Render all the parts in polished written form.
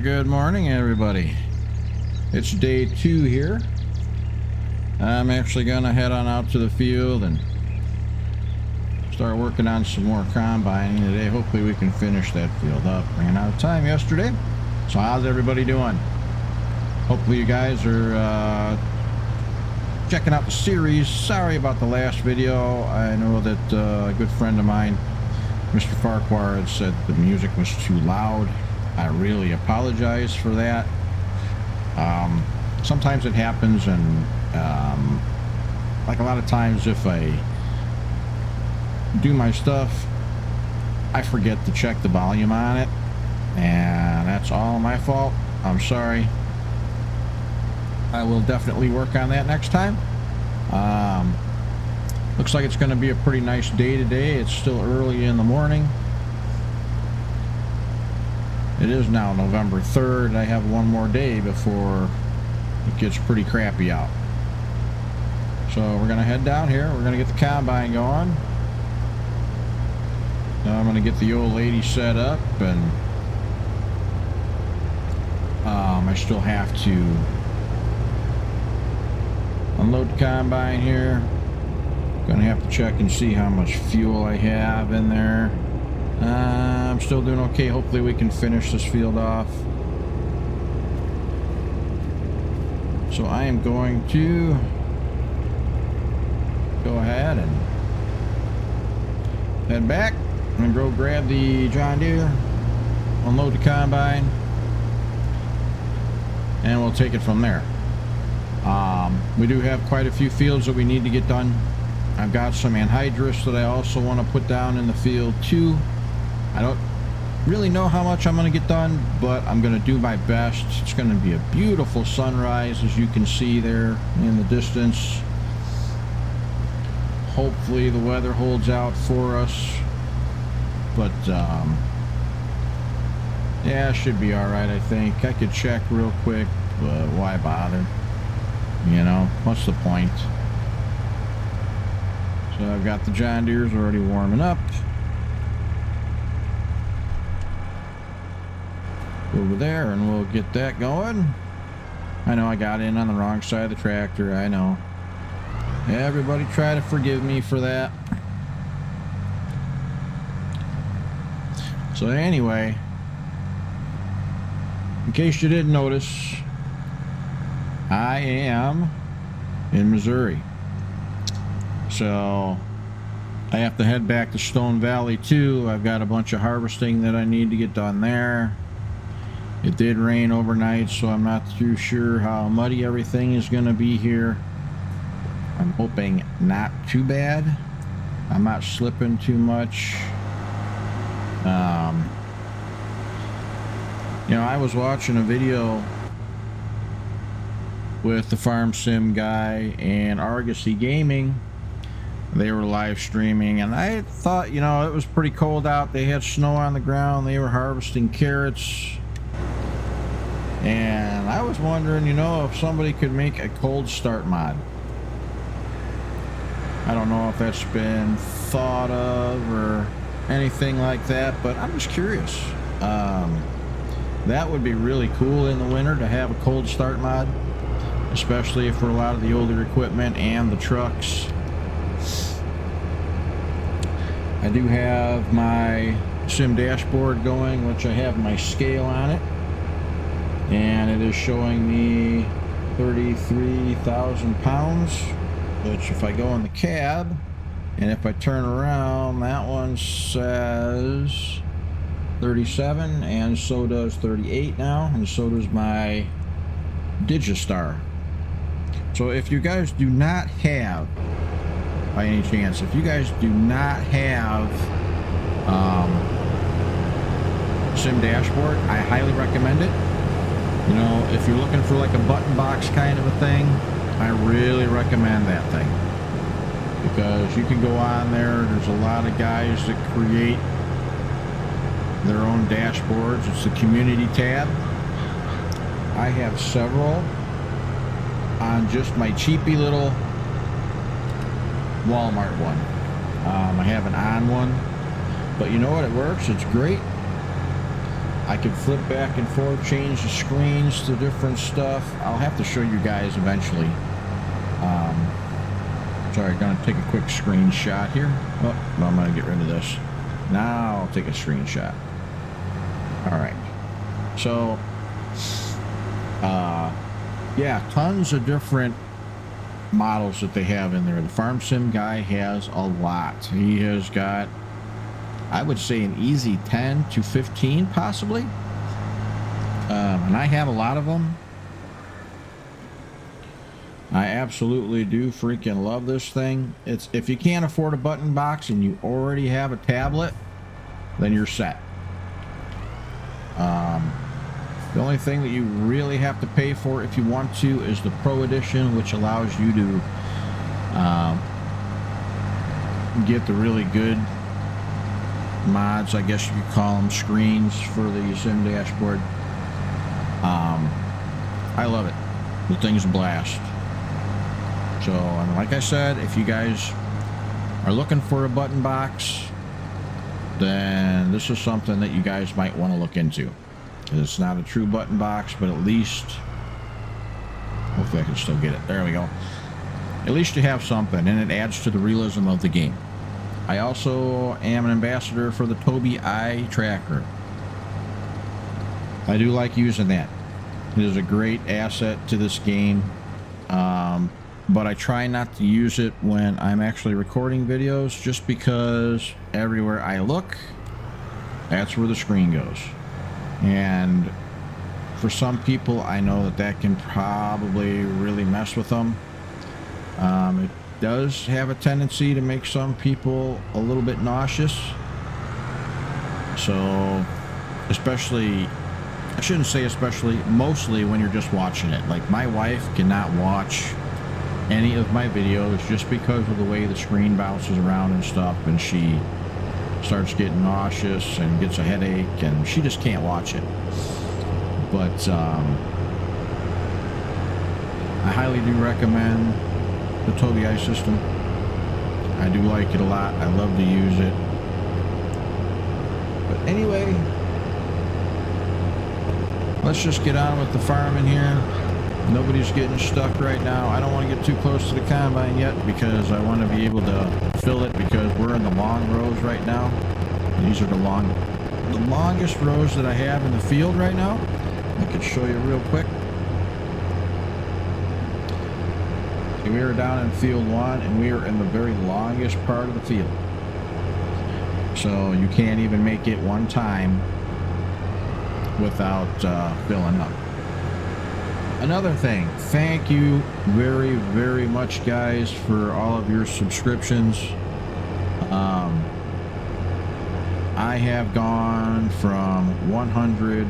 Good morning, everybody. It's day 2 here. I'm actually gonna head on out to the field and start working on some more combining today. Hopefully we can finish that field up. Ran out of time yesterday. So how's everybody doing? Hopefully you guys are checking out the series. Sorry about the last video. I know that a good friend of mine, Mr. Farquhar, had said the music was too loud. I really apologize for that. Sometimes it happens, and like a lot of times if I do my stuff, I forget to check the volume on it, and that's all my fault. I'm sorry. I will definitely work on that next time. Looks like it's going to be a pretty nice day today. It's still early in the morning. It is now November 3rd. I have one more day before it gets pretty crappy out. So we're going to head down here. We're going to get the combine going. Now I'm going to get the old lady set up, and I still have to unload the combine here. Going to have to check and see how much fuel I have in there. I'm still doing okay. Hopefully we can finish this field off. So I am going to go ahead and head back and go grab the John Deere, unload the combine, and we'll take it from there. We do have quite a few fields that we need to get done. I've got some anhydrous that I also want to put down in the field too. I don't really know how much I'm going to get done, but I'm going to do my best. It's going to be a beautiful sunrise, as you can see there in the distance. Hopefully the weather holds out for us, but yeah, it should be all right. I think I could check real quick, but why bother? You know, what's the point? So I've got the John Deere's already warming up. Over there, and we'll get that going. I know I got in on the wrong side of the tractor. I know. Everybody try to forgive me for that. So anyway, in case you didn't notice, I am in Missouri. So I have to head back to Stone Valley too. I've got a bunch of harvesting that I need to get done there. It did rain overnight, so I'm not too sure how muddy everything is going to be here. I'm hoping not too bad. I'm not slipping too much. You know, I was watching a video with the Farm Sim guy and Argosy Gaming. They were live streaming, and I thought, you know, it was pretty cold out. They had snow on the ground. They were harvesting carrots. And I was wondering, you know, if somebody could make a cold start mod. I don't know if that's been thought of or anything like that, but I'm just curious. That would be really cool in the winter to have a cold start mod, especially for a lot of the older equipment and the trucks. I do have my sim dashboard going, which I have my scale on it. And it is showing me 33,000 pounds, which if I go in the cab and if I turn around, that one says 37, and so does 38 now, and so does my Digistar. So if you guys do not have, by any chance, if you guys do not have sim dashboard, I highly recommend it. You know, if you're looking for like a button box kind of a thing, I really recommend that thing. Because you can go on there, there's a lot of guys that create their own dashboards. It's the community tab. I have several on just my cheapy little Walmart one. I have an on one, but you know what, it works, it's great. I can flip back and forth, change the screens to different stuff. I'll have to show you guys eventually. Sorry, gonna take a quick screenshot here. Oh, no, I'm gonna get rid of this. Now I'll take a screenshot. All right. So, yeah, tons of different models that they have in there. The Farm Sim guy has a lot. He has got, I would say, an easy 10 to 15 possibly. And I have a lot of them. I absolutely do freaking love this thing. It's, if you can't afford a button box and you already have a tablet, then you're set. The only thing that you really have to pay for if you want to is the Pro Edition, which allows you to get the really good mods, I guess you could call them, screens for the sim dashboard. I love it. The thing's a blast. So, and like I said, if you guys are looking for a button box, then this is something that you guys might want to look into. It's not a true button box, but at least, hopefully I can still get it. There we go. At least you have something, and it adds to the realism of the game. I also am an ambassador for the Tobii Eye Tracker. I do like using that. It is a great asset to this game, but I try not to use it when I'm actually recording videos, just because everywhere I look, that's where the screen goes. And for some people, I know that that can probably really mess with them. It does have a tendency to make some people a little bit nauseous. So, especially, I shouldn't say especially, mostly when you're just watching it. Like, my wife cannot watch any of my videos just because of the way the screen bounces around and stuff, and she starts getting nauseous and gets a headache, and she just can't watch it. But I highly do recommend the Tobii Eye system. I do like it a lot. I love to use it. But anyway, let's just get on with the farming here. Nobody's getting stuck right now. I don't want to get too close to the combine yet because I want to be able to fill it, because we're in the long rows right now. These are the longest rows that I have in the field right now. I could show you real quick. We are down in field 1, and we are in the very longest part of the field. So you can't even make it one time without filling up. Another thing, thank you very, very much, guys, for all of your subscriptions. I have gone from 100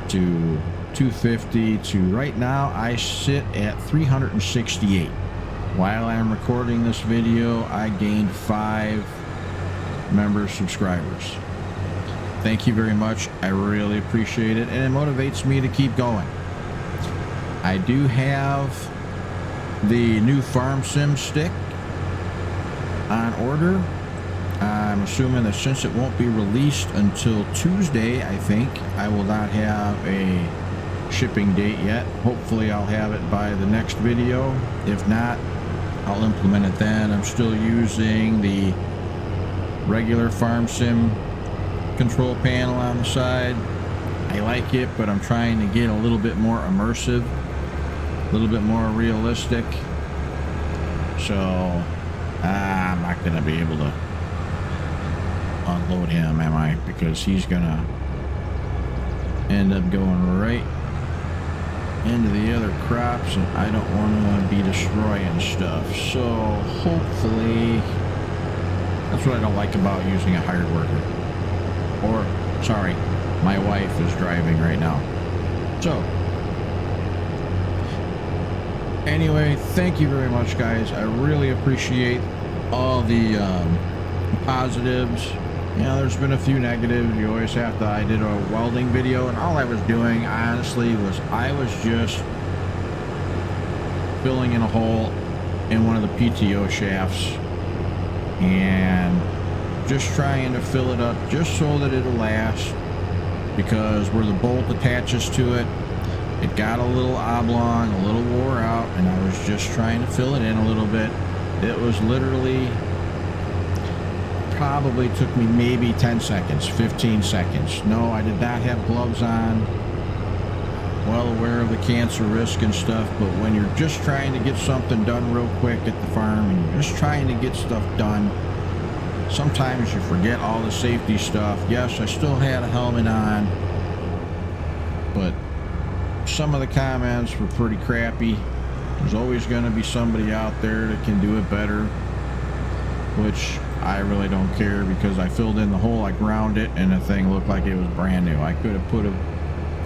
to 250 to right now I sit at 368. While I'm recording this video, I gained 5 member subscribers. Thank you very much. I really appreciate it, and it motivates me to keep going. I do have the new Farm Sim stick on order. I'm assuming that since it won't be released until Tuesday, I think, I will not have a shipping date yet. Hopefully I'll have it by the next video. If not, I'll implement it then. I'm still using the regular Farm Sim control panel on the side. I like it, but I'm trying to get a little bit more immersive, a little bit more realistic. So I'm not going to be able to unload him, am I? Because he's going to end up going right into the other crops, and I don't want to be destroying stuff. So hopefully, that's what I don't like about using a hired worker. Or, sorry, my wife is driving right now. So, anyway, thank you very much, guys. I really appreciate all the positives. You know, there's been a few negatives. You always have to. I did a welding video, and all I was doing, honestly, was I was just filling in a hole in one of the PTO shafts and just trying to fill it up just so that it'll last. because where the bolt attaches to it, it got a little oblong, a little wore out, and I was just trying to fill it in a little bit. It was literally, probably took me maybe 10 seconds, 15 seconds. No, I did not have gloves on. Well aware of the cancer risk and stuff, but when you're just trying to get something done real quick at the farm and you're just trying to get stuff done, sometimes you forget all the safety stuff. Yes, I still had a helmet on, but some of the comments were pretty crappy. There's always going to be somebody out there that can do it better, which I really don't care, because I filled in the hole, I ground it, and the thing looked like it was brand new. I could have put a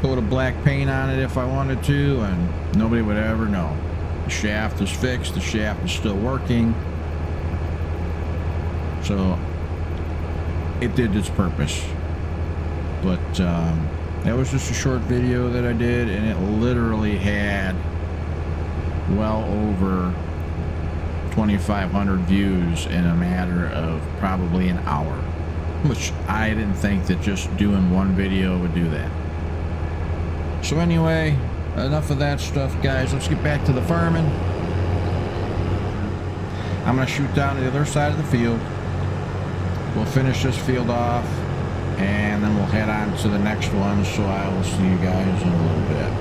coat of black paint on it if I wanted to, and nobody would ever know. The shaft is fixed, the shaft is still working, so it did its purpose. But that was just a short video that I did, and it literally had well over 2,500 views in a matter of probably an hour, which I didn't think that just doing one video would do that. So anyway, enough of that stuff, guys. Let's get back to the farming. I'm going to shoot down to the other side of the field. We'll finish this field off, and then we'll head on to the next one. So I will see you guys in a little bit.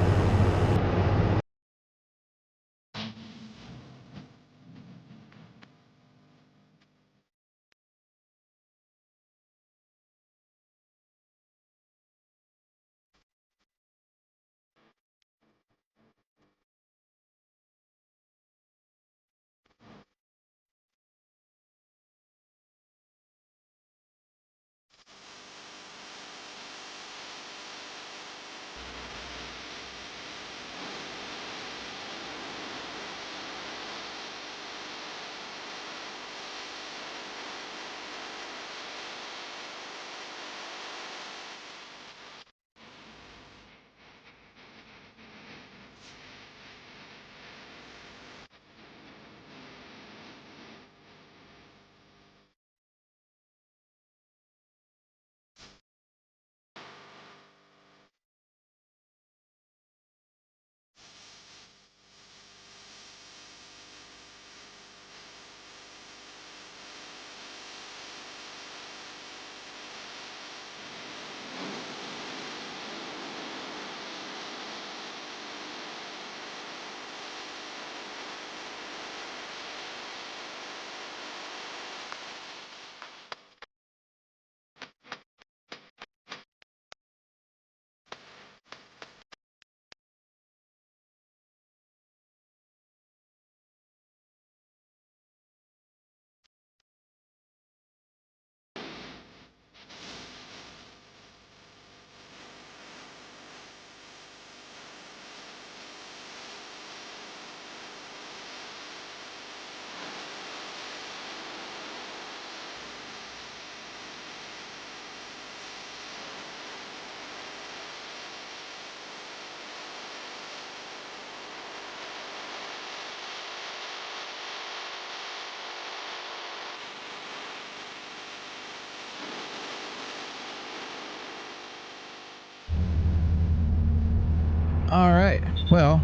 All right, well,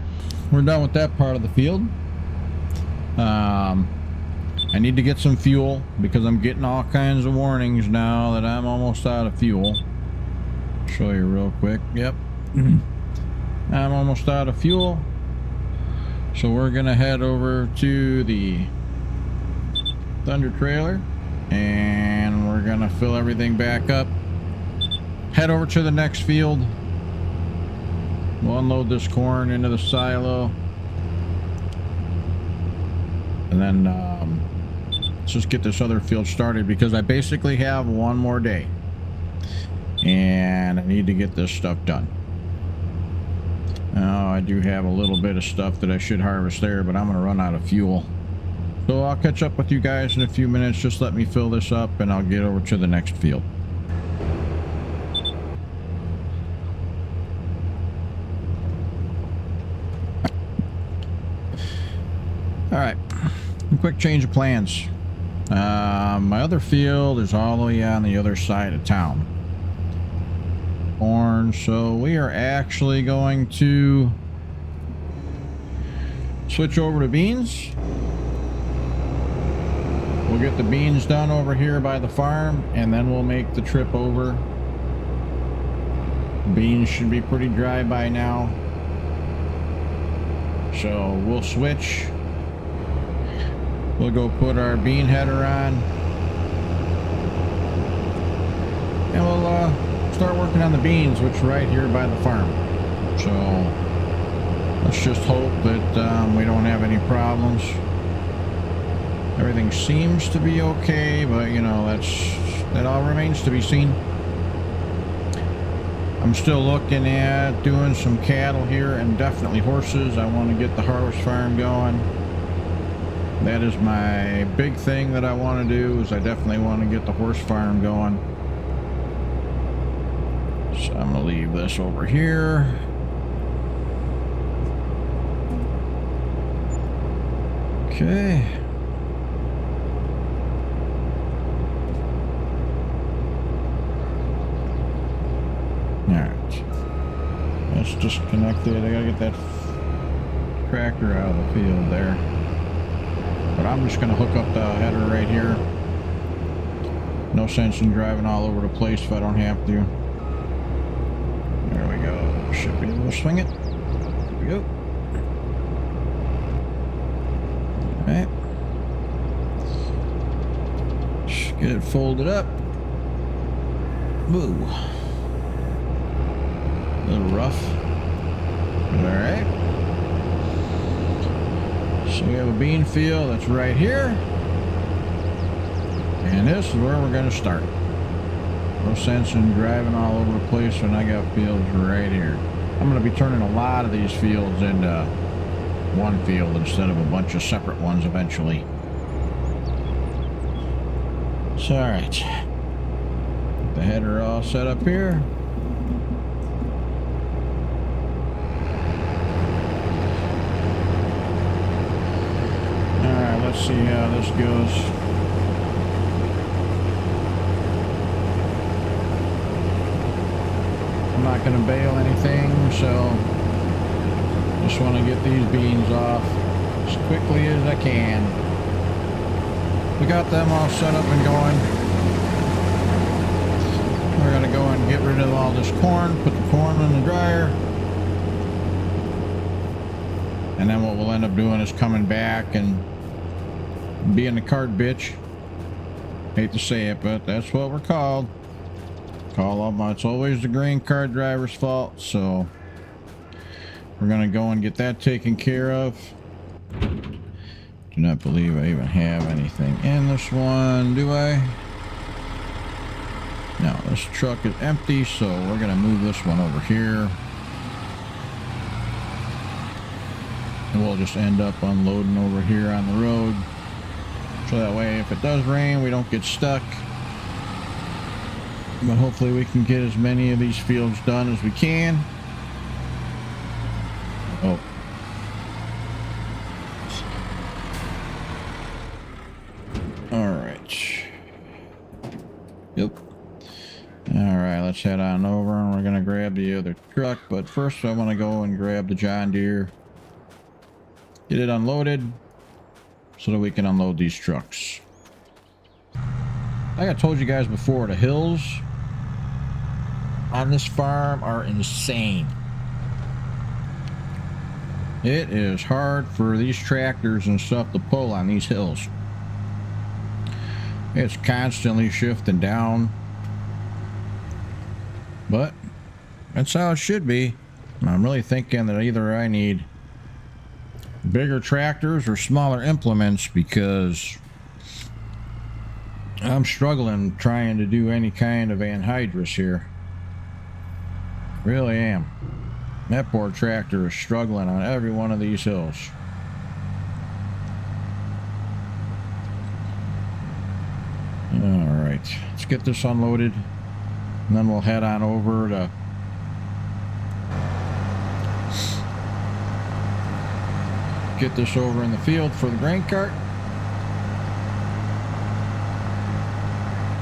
we're done with that part of the field. I need to get some fuel because I'm getting all kinds of warnings now that I'm almost out of fuel. Show you real quick. Yep. I'm almost out of fuel. So we're gonna head over to the Thunder trailer and we're gonna fill everything back up. Head over to the next field. We'll unload this corn into the silo. And then let's just get this other field started because I basically have one more day. And I need to get this stuff done. Now I do have a little bit of stuff that I should harvest there, but I'm going to run out of fuel. So I'll catch up with you guys in a few minutes. Just let me fill this up and I'll get over to the next field. Alright, quick change of plans. My other field is all the way on the other side of town. corn. So we are actually going to switch over to beans. We'll get the beans done over here by the farm, and then we'll make the trip over. Beans should be pretty dry by now. So we'll switch. We'll go put our bean header on. And we'll start working on the beans, which are right here by the farm. So let's just hope that we don't have any problems. Everything seems to be okay, but you know, that all remains to be seen. I'm still looking at doing some cattle here and definitely horses. I want to get the horse farm going. That is my big thing that I want to do, is I definitely want to get the horse farm going. So I'm going to leave this over here. Okay. Alright. That's disconnected. I gotta get that tractor out of the field there. But I'm just gonna hook up the header right here. No sense in driving all over the place if I don't have to. There we go. Should be able to swing it. There we go. Alright. Just get it folded up. Woo. A little rough. Alright. So we have a bean field that's right here. And this is where we're going to start. No sense in driving all over the place when I got fields right here. I'm going to be turning a lot of these fields into one field instead of a bunch of separate ones eventually. So, alright. The header all set up here. Alright, let's see how this goes. I'm not going to bale anything, so just want to get these beans off as quickly as I can. We got them all set up and going. We're going to go and get rid of all this corn, put the corn in the dryer. And then what we'll end up doing is coming back and being the cart bitch. Hate to say it, but that's what we're called. Call Alma. It's always the grain cart driver's fault, so we're gonna go and get that taken care of. Do not believe I even have anything in this one, do I? No, this truck is empty, so we're gonna move this one over here. And we'll just end up unloading over here on the road. So that way, if it does rain, we don't get stuck. But hopefully we can get as many of these fields done as we can. Oh. Alright. Yep. Alright, let's head on over and we're gonna grab the other truck. But first I want to go and grab the John Deere. Get it unloaded so that we can unload these trucks. Like I told you guys before, the hills on this farm are insane. It is hard for these tractors and stuff to pull on these hills. It's constantly shifting down, but that's how it should be. I'm really thinking that either I need bigger tractors or smaller implements, because I'm struggling trying to do any kind of anhydrous here. Really am. That poor tractor is struggling on every one of these hills. Alright, let's get this unloaded and then we'll head on over to get this over in the field for the grain cart.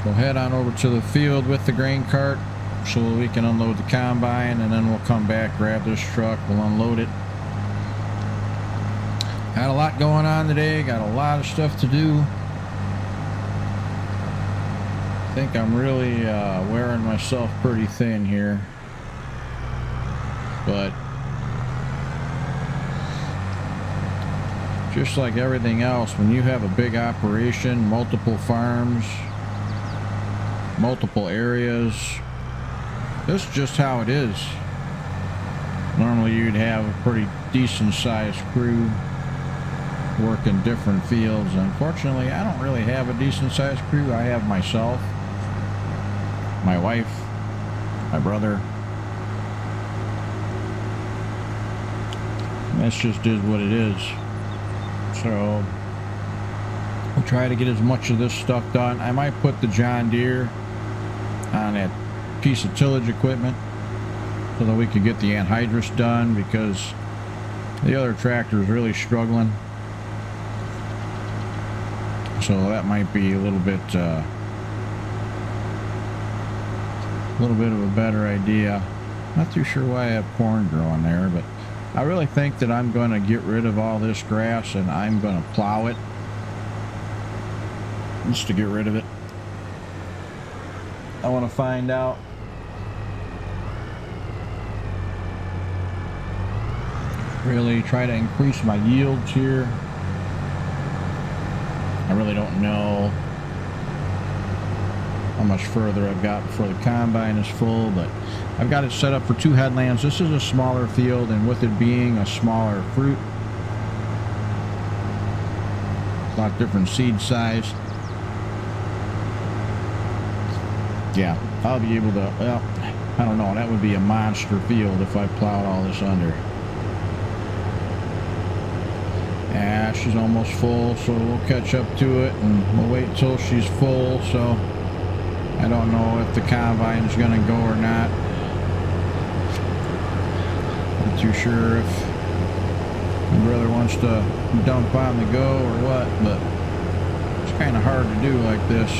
We'll head on over to the field with the grain cart so we can unload the combine, and then we'll come back, grab this truck, we'll unload it. Had a lot going on today, got a lot of stuff to do. I think I'm really wearing myself pretty thin here, but just like everything else, when you have a big operation, multiple farms, multiple areas, this is just how it is. Normally you'd have a pretty decent sized crew working different fields. Unfortunately, I don't really have a decent sized crew. I have myself, my wife, my brother. And that's just is what it is. So we'll try to get as much of this stuff done. I might put the John Deere on that piece of tillage equipment so that we could get the anhydrous done, because the other tractor is really struggling. So that might be a little bit of a better idea. Not too sure why I have corn growing there, but I really think that I'm going to get rid of all this grass and I'm going to plow it just to get rid of it. I want to find out really try to increase my yields here. I really don't know how much further I've got before the combine is full, but I've got it set up for 2 headlands. This is a smaller field, and with it being a smaller fruit, a lot different seed size. Yeah, I'll be able to, well, I don't know, that would be a monster field if I plowed all this under. Yeah, she's almost full, so we'll catch up to it, and we'll wait till she's full. So I don't know if the combine's gonna go or not. Not too sure if my brother wants to dump on the go or what, but it's kind of hard to do like this.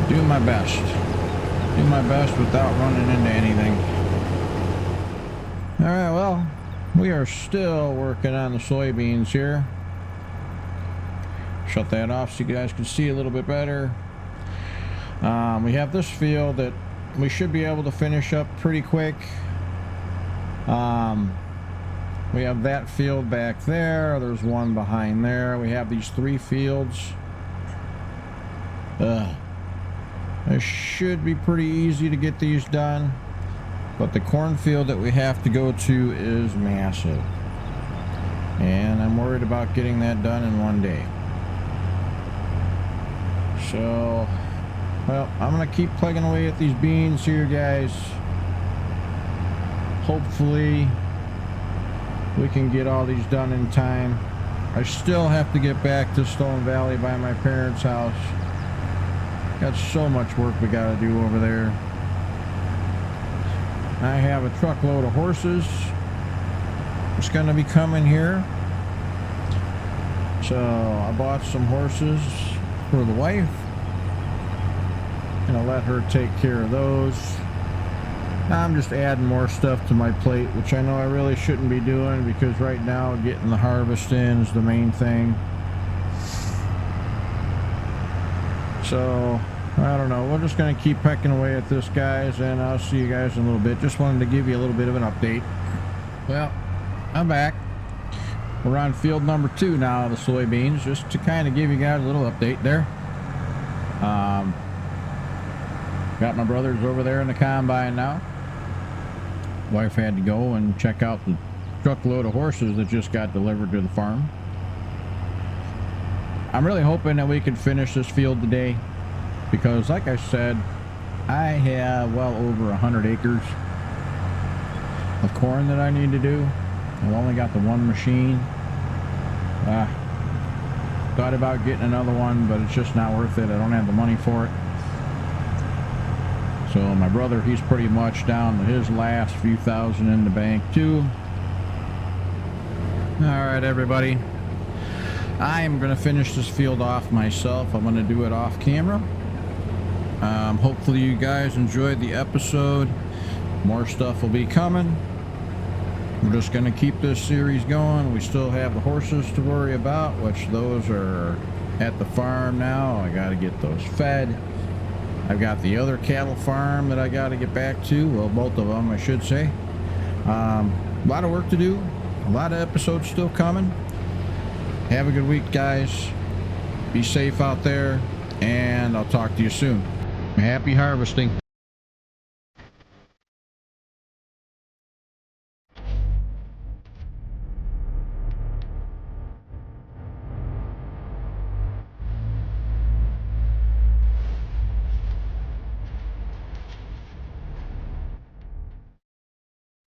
Do my best. Do my best without running into anything. Alright, well, we are still working on the soybeans here. Shut that off so you guys can see a little bit better. We have this field that we should be able to finish up pretty quick. We have that field back there. There's one behind there. We have these 3 fields. It should be pretty easy to get these done, but the cornfield that we have to go to is massive, and I'm worried about getting that done in one day. So, well, I'm gonna keep plugging away at these beans here, guys. Hopefully we can get all these done in time. I still have to get back to Stone Valley by my parents' house. Got so much work we gotta do over there. I have a truckload of horses that's gonna be coming here. So I bought some horses for the wife. Gonna let her take care of those. Now I'm just adding more stuff to my plate, which I know I really shouldn't be doing, because right now getting the harvest in is the main thing. So I don't know, we're just going to keep pecking away at this, guys, and I'll see you guys in a little bit. Just wanted to give you a little bit of an update. Well, I'm back. We're on field number 2 now of the soybeans, just to kind of give you guys a little update there. Got my brothers over there in the combine now. Wife had to go and check out the truckload of horses that just got delivered to the farm. I'm really hoping that we can finish this field today, because like I said, I have well over 100 acres of corn that I need to do. I've only got the one machine. Thought about getting another one, but it's just not worth it. I don't have the money for it. So my brother, he's pretty much down to his last few thousand in the bank too. All right, everybody. I am going to finish this field off myself. I'm going to do it off camera. Hopefully you guys enjoyed the episode. More stuff will be coming. We're just going to keep this series going. We still have the horses to worry about, which those are at the farm now. I got to get those fed. I've got the other cattle farm that I got to get back to. Well, both of them, I should say. A lot of work to do. A lot of episodes still coming. Have a good week, guys. Be safe out there, and I'll talk to you soon. Happy harvesting.